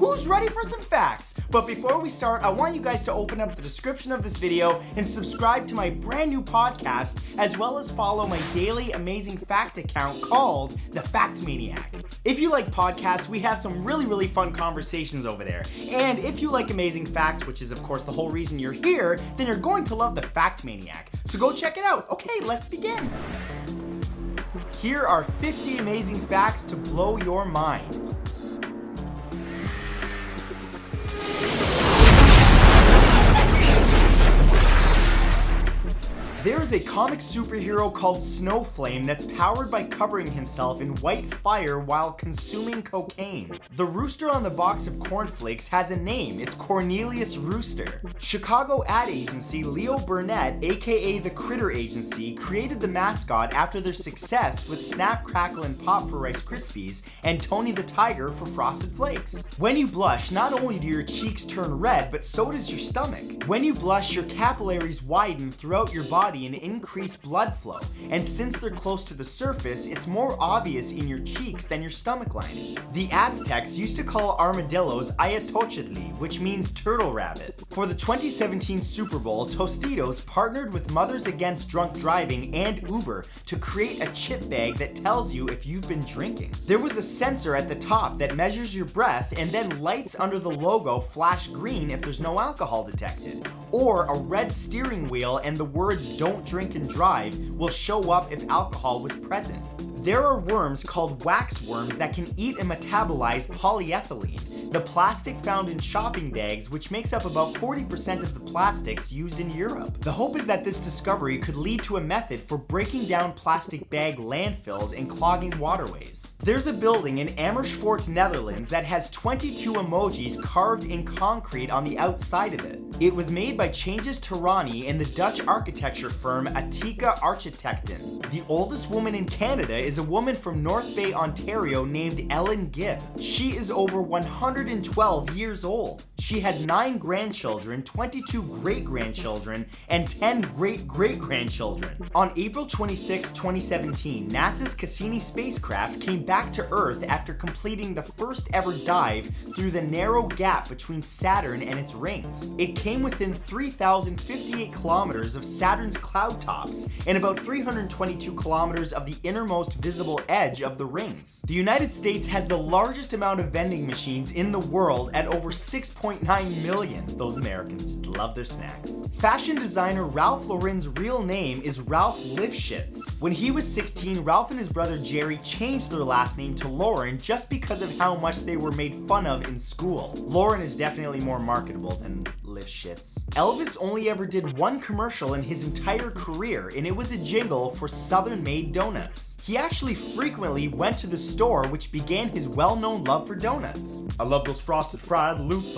Who's ready for some facts? But before we start, I want you guys to open up the description of this video and subscribe to my brand new podcast, as well as follow my daily amazing fact account called The Fact Maniac. If you like podcasts, we have some really fun conversations over there. And if you like amazing facts, which is of course the whole reason you're here, then you're going to love The Fact Maniac. So go check it out. Okay, let's begin. Here are 50 amazing facts to blow your mind. There is a comic superhero called Snowflame that's powered by covering himself in white fire while consuming cocaine. The rooster on the box of cornflakes has a name. It's Cornelius Rooster. Chicago ad agency Leo Burnett, aka the Critter Agency, created the mascot after their success with Snap, Crackle, and Pop for Rice Krispies and Tony the Tiger for Frosted Flakes. When you blush, not only do your cheeks turn red, but so does your stomach. When you blush, your capillaries widen throughout your body and increase blood flow, and since they're close to the surface, it's more obvious in your cheeks than your stomach lining. The Aztecs used to call armadillos Ayatochitli, which means turtle rabbit. For the 2017 Super Bowl, Tostitos partnered with Mothers Against Drunk Driving and Uber to create a chip bag that tells you if you've been drinking. There was a sensor at the top that measures your breath, and then lights under the logo flash green if there's no alcohol detected. Or a red steering wheel and the words "Don't drink and drive" will show up if alcohol was present. There are worms called wax worms that can eat and metabolize polyethylene, the plastic found in shopping bags, which makes up about 40% of the plastics used in Europe. The hope is that this discovery could lead to a method for breaking down plastic bag landfills and clogging waterways. There's a building in Amersfoort, Netherlands that has 22 emojis carved in concrete on the outside of it. It was made by Changes Tirani and the Dutch architecture firm Attica Architecten. The oldest woman in Canada is a woman from North Bay, Ontario named Ellen Gibb. She is over 112 years old. She has 9 grandchildren, 22 great-grandchildren, and 10 great-great-grandchildren. On April 26, 2017, NASA's Cassini spacecraft came back to Earth after completing the first ever dive through the narrow gap between Saturn and its rings. It came within 3,058 kilometers of Saturn's cloud tops and about 322 kilometers of the innermost visible edge of the rings. The United States has the largest amount of vending machines in the world at over 6.9 million. Those Americans just love their snacks. Fashion designer Ralph Lauren's real name is Ralph Lifshitz. When he was 16, Ralph and his brother Jerry changed their last name to Lauren just because of how much they were made fun of in school. Lauren is definitely more marketable than Lifshitz. Elvis only ever did one commercial in his entire career, and it was a jingle for Southern Made Donuts. He actually frequently went to the store, which began his well-known love for donuts. I love those frosted fried loops,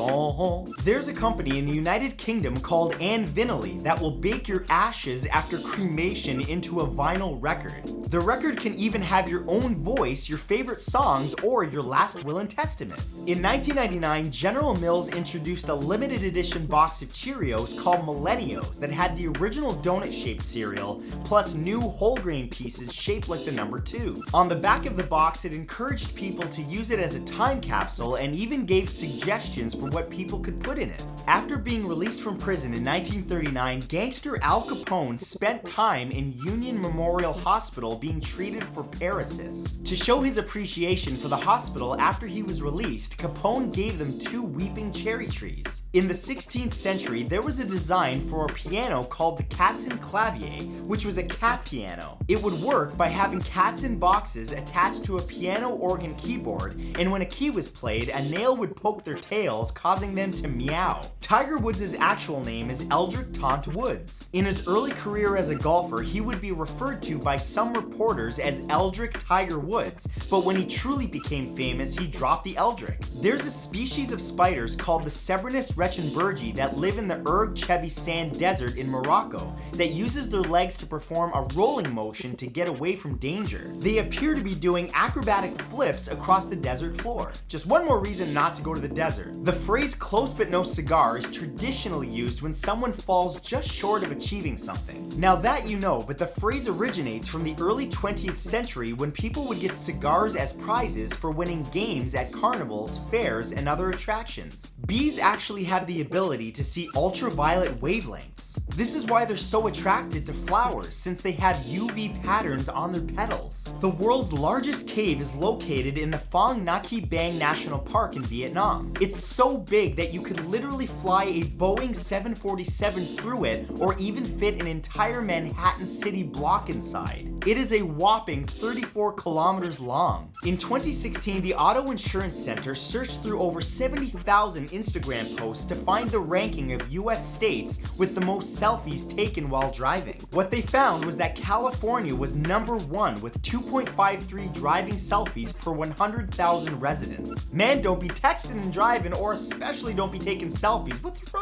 There's a company in the United Kingdom called Ann Vinyl that will bake your ashes after cremation into a vinyl record. The record can even have your own voice, your favorite songs, or your last will and testament. In 1999, General Mills introduced a limited edition box of Cheerios called Millennials that had the original donut-shaped cereal, plus new whole grain pieces shaped like the number 2. On the back of the box, it encouraged people to use it as a time capsule and even gave suggestions for what people could put in it. After being released from prison in 1939, gangster Al Capone spent time in Union Memorial Hospital being treated for paresis. To show his appreciation for the hospital after he was released, Capone gave them 2 weeping cherry trees. In the 16th century, there was a design for a piano called the Katzen Clavier, which was a cat piano. It would work by having cats in boxes attached to a piano organ keyboard, and when a key was played, a nail would poke their tails, causing them to meow. Tiger Woods' actual name is Eldrick Taunt Woods. In his early career as a golfer, he would be referred to by some reporters as Eldrick Tiger Woods, but when he truly became famous, he dropped the Eldrick. There's a species of spiders called the Sebrinus rechenbergi that live in the Erg Chevi sand desert in Morocco that uses their legs to perform a rolling motion to get away from danger. They appear to be doing acrobatic flips across the desert floor. Just one more reason not to go to the desert. The phrase "close but no cigar" bar is traditionally used when someone falls just short of achieving something. Now that you know, but the phrase originates from the early 20th century when people would get cigars as prizes for winning games at carnivals, fairs, and other attractions. Bees actually have the ability to see ultraviolet wavelengths. This is why they're so attracted to flowers, since they have UV patterns on their petals. The world's largest cave is located in the Phong Nha Bang National Park in Vietnam. It's so big that you could literally fly a Boeing 747 through it, or even fit an entire Manhattan city block inside. It is a whopping 34 kilometers long. In 2016, the Auto Insurance Center searched through over 70,000 Instagram posts to find the ranking of US states with the most selfies taken while driving. What they found was that California was number 1 with 2.53 driving selfies per 100,000 residents. Man, don't be texting and driving, or especially don't be taking selfies. What's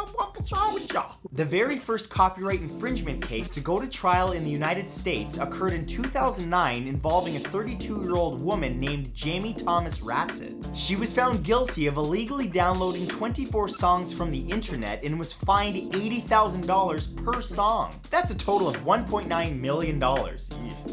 wrong with y'all? The very first copyright infringement case to go to trial in the United States occurred in 2009 involving a 32-year-old woman named Jamie Thomas Rassett. She was found guilty of illegally downloading 24 songs from the internet and was fined $80,000 per song. That's a total of $1.9 million.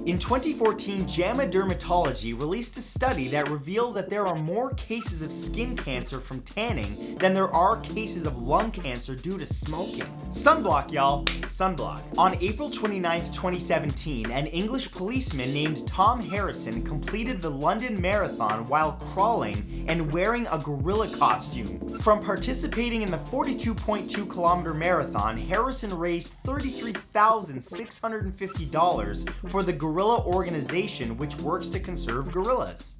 In 2014, JAMA Dermatology released a study that revealed that there are more cases of skin cancer from tanning than there are cases of lung cancer due to smoking. Sunblock, y'all. Sunblock. On April 29, 2017, an English policeman named Tom Harrison completed the London Marathon while crawling and wearing a gorilla costume. From participating in the 42.2 kilometer marathon, Harrison raised $33,650 for the gorilla organization which works to conserve gorillas.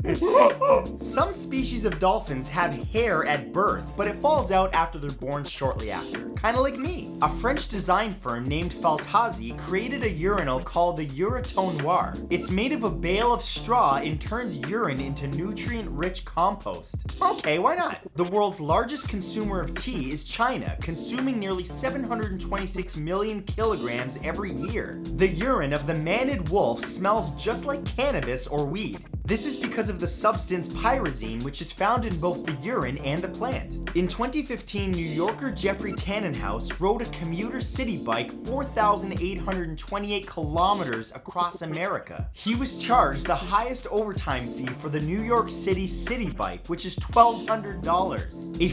Some species of dolphins have hair at birth, but it falls out after they're born shortly after. Kinda like me. A French design firm named Faltazi created a urinal called the Uraton Noir. It's made of a bale of straw and turns urine into nutrient-rich compost. Okay, why not? The world's largest consumer of tea is China, consuming nearly 726 million kilograms every year. The urine of the maned wolf smells just like cannabis or weed. This is because of the substance pyrazine, which is found in both the urine and the plant. In 2015, New Yorker Jeffrey Tannenhouse rode a commuter city bike 4,828 kilometers across America. He was charged the highest overtime fee for the New York City city bike, which is $1,200. A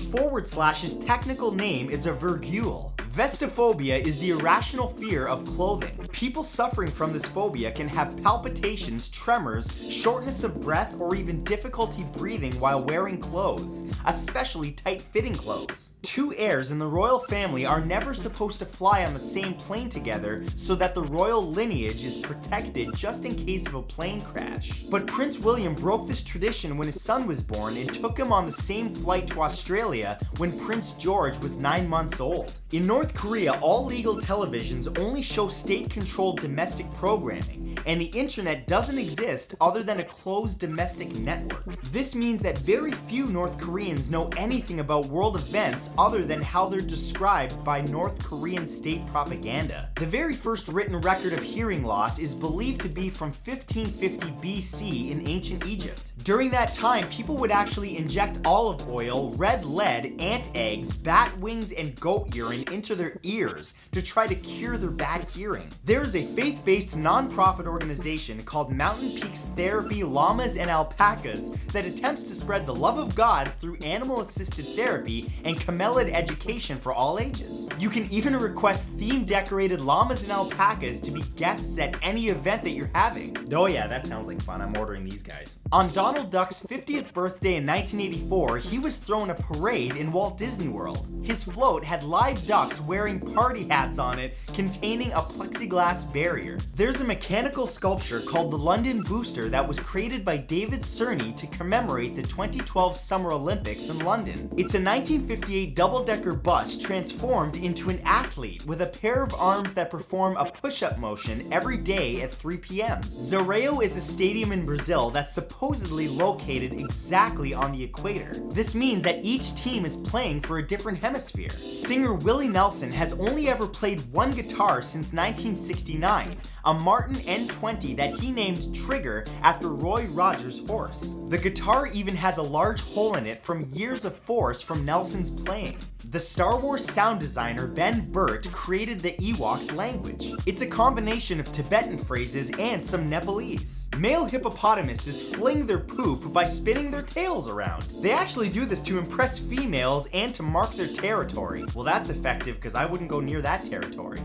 // technical name is a virgule. Vestophobia is the irrational fear of clothing. People suffering from this phobia can have palpitations, tremors, shortness of breath, or even difficulty breathing while wearing clothes, especially tight-fitting clothes. Two heirs in the royal family are never supposed to fly on the same plane together so that the royal lineage is protected just in case of a plane crash. But Prince William broke this tradition when his son was born and took him on the same flight to Australia when Prince George was 9 months old. In North Korea, all legal televisions only show state-controlled domestic programming, and the internet doesn't exist other than a closed domestic network. This means that very few North Koreans know anything about world events other than how they're described by North Korean state propaganda. The very first written record of hearing loss is believed to be from 1550 BC in ancient Egypt. During that time, people would actually inject olive oil, red lead, ant eggs, bat wings, and goat urine into their ears to try to cure their bad hearing. There is a faith-based non-profit organization called Mountain Peaks Therapy Llamas and Alpacas that attempts to spread the love of God through animal-assisted therapy and camelid education for all ages. You can even request theme-decorated llamas and alpacas to be guests at any event that you're having. Oh yeah, that sounds like fun. I'm ordering these guys. On Donald Duck's 50th birthday in 1984, he was thrown a parade in Walt Disney World. His float had live ducks wearing party hats on it containing a plexiglass barrier. There's a mechanical sculpture called the London Booster that was created by David Cerny to commemorate the 2012 Summer Olympics in London. It's a 1958 double-decker bus transformed into an athlete with a pair of arms that perform a push-up motion every day at 3 p.m. Zareo is a stadium in Brazil that's supposedly located exactly on the equator. This means that each team is playing for a different hemisphere. Singer Willie Nelson Nelson has only ever played one guitar since 1969, a Martin N20 that he named Trigger after Roy Rogers' horse. The guitar even has a large hole in it from years of force from Nelson's playing. The Star Wars sound designer Ben Burt created the Ewoks language. It's a combination of Tibetan phrases and some Nepalese. Male hippopotamuses fling their poop by spinning their tails around. They actually do this to impress females and to mark their territory. Well, that's effective because I wouldn't go near that territory.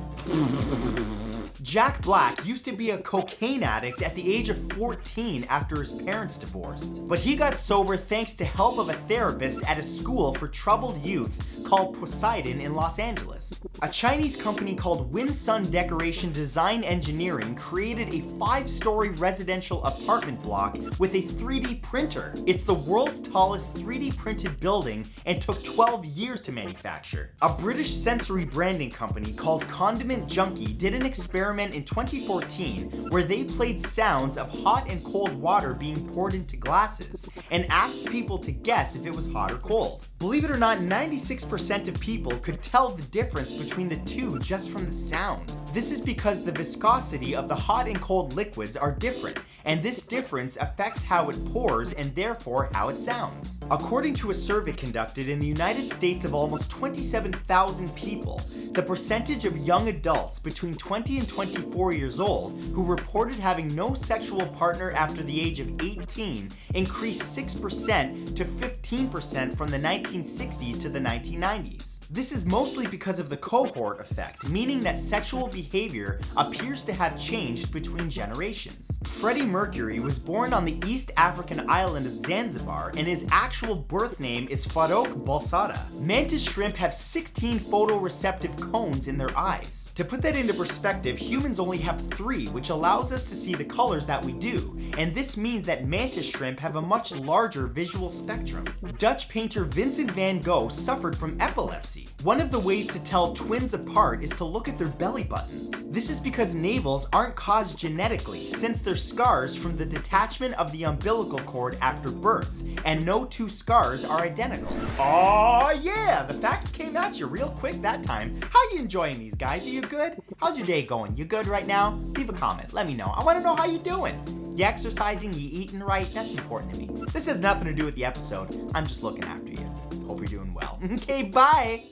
Jack Black used to be a cocaine addict at the age of 14 after his parents divorced. But he got sober thanks to help of a therapist at a school for troubled youth called Poseidon in Los Angeles. A Chinese company called Winsun Decoration Design Engineering created a 5-story residential apartment block with a 3D printer. It's the world's tallest 3D printed building and took 12 years to manufacture. A British sensory branding company called Condiment Junkie did an experiment in 2014 where they played sounds of hot and cold water being poured into glasses and asked people to guess if it was hot or cold. Believe it or not, 96% of people could tell the difference between the two just from the sound. This is because the viscosity of the hot and cold liquids are different, and this difference affects how it pours and therefore how it sounds. According to a survey conducted in the United States of almost 27,000 people, the percentage of young adults between 20 and 24 years old who reported having no sexual partner after the age of 18 increased 6% to 15% from the 1960s to the 1990s. This is mostly because of the cohort effect, meaning that sexual behavior appears to have changed between generations. Freddie Mercury was born on the East African island of Zanzibar, and his actual birth name is Farouk Balsada. Mantis shrimp have 16 photoreceptive cones in their eyes. To put that into perspective, humans only have 3, which allows us to see the colors that we do, and this means that mantis shrimp have a much larger visual spectrum. Dutch painter Vincent van Gogh suffered from epilepsy. One of the ways to tell twins apart is to look at their belly buttons. This is because navels aren't caused genetically, since they're scars from the detachment of the umbilical cord after birth, and no two scars are identical. Oh yeah, the facts came at you real quick that time. How you enjoying these, guys? Are you good? How's your day going? You good right now? Leave a comment, let me know. I want to know how you doing. You exercising? You eating right? That's important to me. This has nothing to do with the episode. I'm just looking after you. Hope you're doing well. Okay, bye.